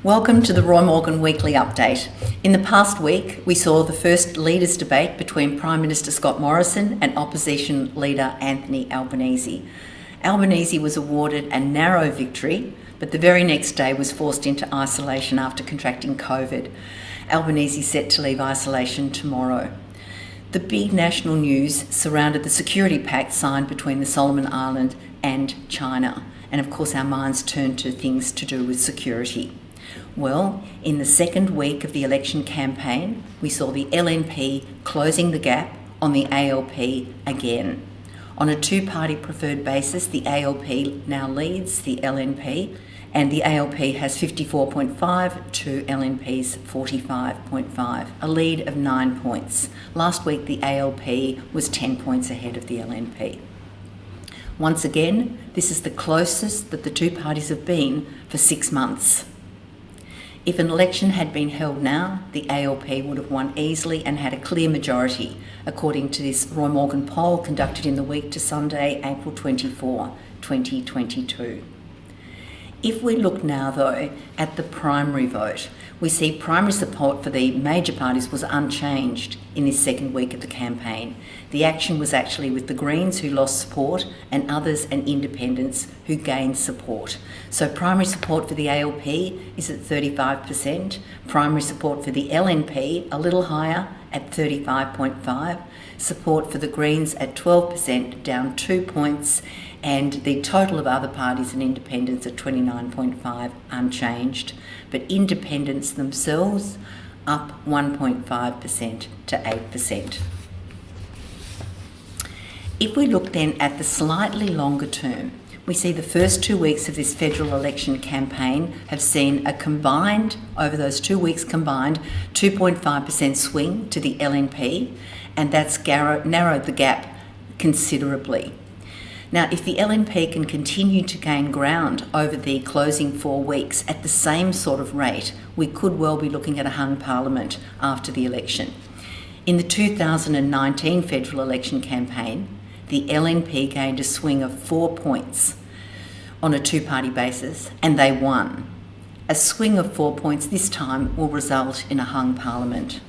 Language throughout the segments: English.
Welcome to the Roy Morgan Weekly Update. In the past week, we saw the first leaders' debate between Prime Minister Scott Morrison and opposition leader Anthony Albanese. Albanese was awarded a narrow victory, but the very next day was forced into isolation after contracting COVID. Albanese is set to leave isolation tomorrow. The big national news surrounded the security pact signed between the Solomon Islands and China. And of course, our minds turned to things to do with security. Well, in the second week of the election campaign, we saw the LNP closing the gap on the ALP again. On a two-party preferred basis, the ALP now leads the LNP, and the ALP has 54.5 to LNP's 45.5, a lead of 9 points. Last week, the ALP was 10 points ahead of the LNP. Once again, this is the closest that the two parties have been for 6 months. If an election had been held now, the ALP would have won easily and had a clear majority, according to this Roy Morgan poll conducted in the week to Sunday, April 24, 2022. If we look now, though, at the primary vote, we see primary support for the major parties was unchanged in this second week of the campaign. The action was actually with the Greens, who lost support, and others and independents who gained support. So primary support for the ALP is at 35%, primary support for the LNP a little higher at 35.5%, support for the Greens at 12%, down 2 points, and the total of other parties and independents at 29.5%, unchanged. But independents themselves up 1.5% to 8%. If we look then at the slightly longer term, we see the first 2 weeks of this federal election campaign have seen a combined, over those 2 weeks combined, 2.5% swing to the LNP, and that's narrowed the gap considerably. Now, if the LNP can continue to gain ground over the closing 4 weeks at the same sort of rate, we could well be looking at a hung parliament after the election. In the 2019 federal election campaign, the LNP gained a swing of 4 points on a two-party basis, and they won. A swing of 4 points this time will result in a hung parliament.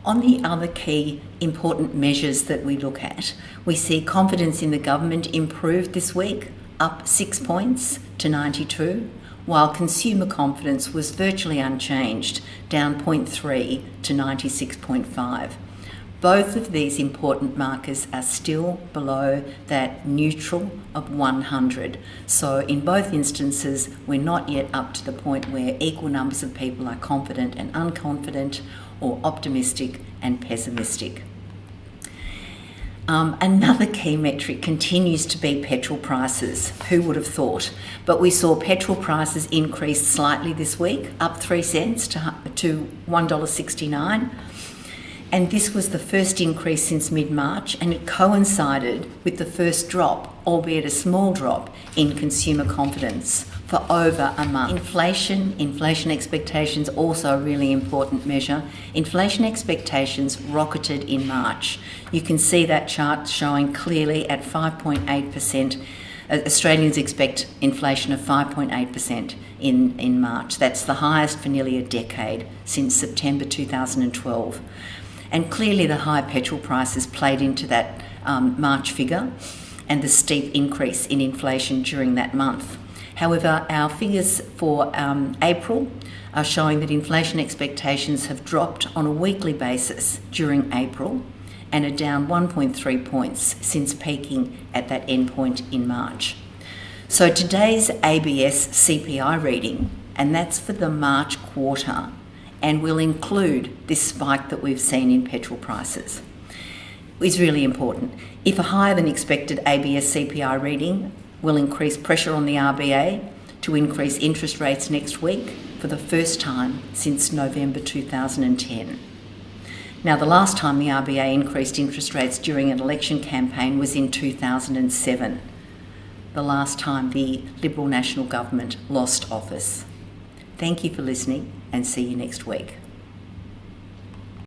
On the other key important measures that we look at, we see confidence in the government improved this week, up 6 points to 92, while consumer confidence was virtually unchanged, down 0.3 to 96.5. Both of these important markers are still below that neutral of 100. So in both instances, we're not yet up to the point where equal numbers of people are confident and unconfident, or optimistic and pessimistic. Another key metric continues to be petrol prices. Who would have thought? But we saw petrol prices increase slightly this week, up 3 cents to $1.69. And this was the first increase since mid-March, and it coincided with the first drop, albeit a small drop, in consumer confidence for over a month. Inflation expectations, also a really important measure. Inflation expectations rocketed in March. You can see that chart showing clearly at 5.8%. Australians expect inflation of 5.8% in March. That's the highest for nearly a decade, since September 2012. And clearly the high petrol prices played into that March figure and the steep increase in inflation during that month. However, our figures for April are showing that inflation expectations have dropped on a weekly basis during April and are down 1.3 points since peaking at that endpoint in March. So today's ABS CPI reading, and that's for the March quarter, and will include this spike that we've seen in petrol prices, is really important. If a higher than expected ABS CPI reading will increase pressure on the RBA to increase interest rates next week for the first time since November 2010. Now, the last time the RBA increased interest rates during an election campaign was in 2007, the last time the Liberal National Government lost office. Thank you for listening, and see you next week.